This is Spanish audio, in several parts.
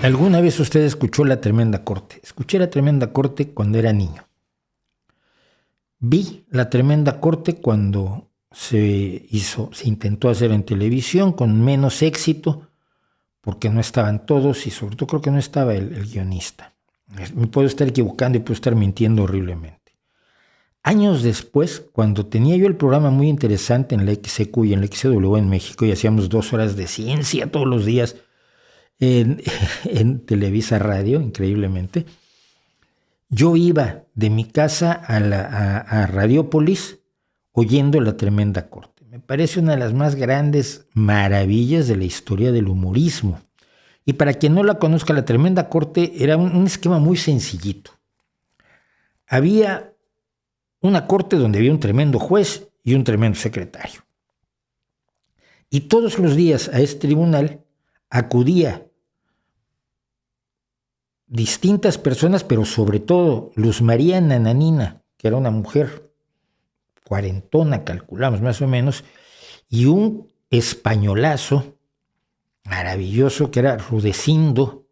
¿Alguna vez usted escuchó La Tremenda Corte? Escuché La Tremenda Corte cuando era niño. Vi La Tremenda Corte cuando se intentó hacer en televisión con menos éxito, porque no estaban todos y sobre todo creo que no estaba el guionista. Me puedo estar equivocando y puedo estar mintiendo horriblemente. Años después, cuando tenía yo el programa muy interesante en la XQ y en la XW en México y hacíamos 2 horas de ciencia todos los días en Televisa Radio, increíblemente, yo iba de mi casa a Radiópolis oyendo La Tremenda Corte. Me parece una de las más grandes maravillas de la historia del humorismo. Y para quien no la conozca, La Tremenda Corte era un esquema muy sencillito. Había una corte donde había un tremendo juez y un tremendo secretario. Y todos los días a este tribunal acudía distintas personas, pero sobre todo Luz María Nananina, que era una mujer cuarentona, calculamos más o menos, y un españolazo maravilloso que era Rudecindo,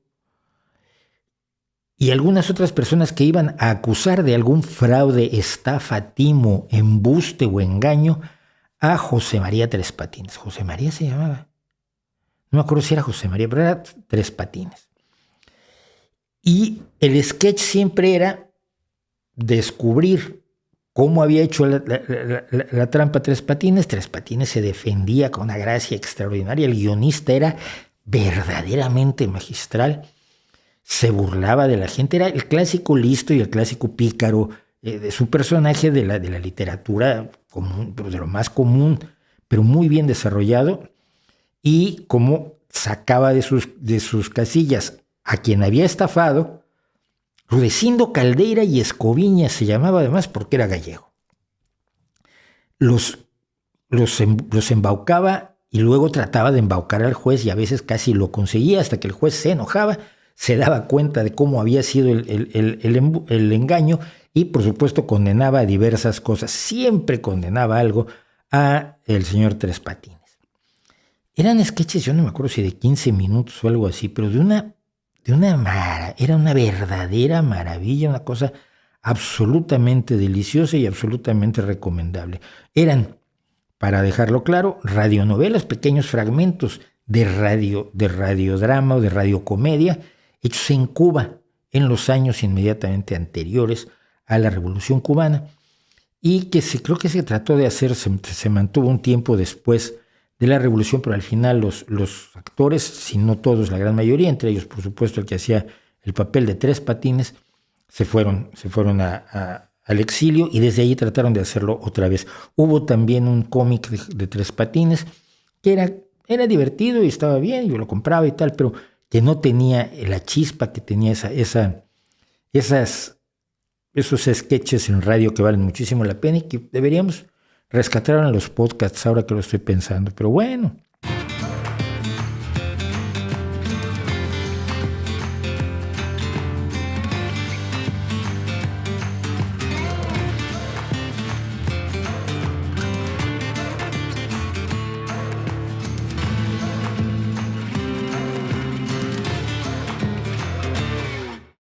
y algunas otras personas que iban a acusar de algún fraude, estafa, timo, embuste o engaño a José María Tres Patines. José María se llamaba. No me acuerdo si era José María, pero era Tres Patines. Y el sketch siempre era descubrir cómo había hecho la trampa Tres Patines. Tres Patines se defendía con una gracia extraordinaria. El guionista era verdaderamente magistral. Se burlaba de la gente. Era el clásico listo y el clásico pícaro de su personaje de la literatura común, de lo más común, pero muy bien desarrollado. Y cómo sacaba de sus casillas a quien había estafado. Rudecindo Caldeira y Escoviña se llamaba además porque era gallego. Los embaucaba y luego trataba de embaucar al juez y a veces casi lo conseguía hasta que el juez se enojaba, se daba cuenta de cómo había sido el engaño y por supuesto condenaba a diversas cosas. Siempre condenaba algo a el señor Tres Patines. Eran sketches, yo no me acuerdo si de 15 minutos o algo así, pero era una verdadera maravilla, una cosa absolutamente deliciosa y absolutamente recomendable. Eran, para dejarlo claro, radionovelas, pequeños fragmentos de radiodrama o de radiocomedia, hechos en Cuba en los años inmediatamente anteriores a la Revolución Cubana, y que creo que se trató de hacer, se mantuvo un tiempo después de la Revolución, pero al final los actores, si no todos, la gran mayoría, entre ellos por supuesto el que hacía el papel de Tres Patines, se fueron al exilio y desde allí trataron de hacerlo otra vez. Hubo también un cómic de Tres Patines que era divertido y estaba bien, yo lo compraba y tal, pero que no tenía la chispa que tenía esos sketches en radio que valen muchísimo la pena y que deberíamos rescatar en los podcasts ahora que lo estoy pensando. Pero bueno,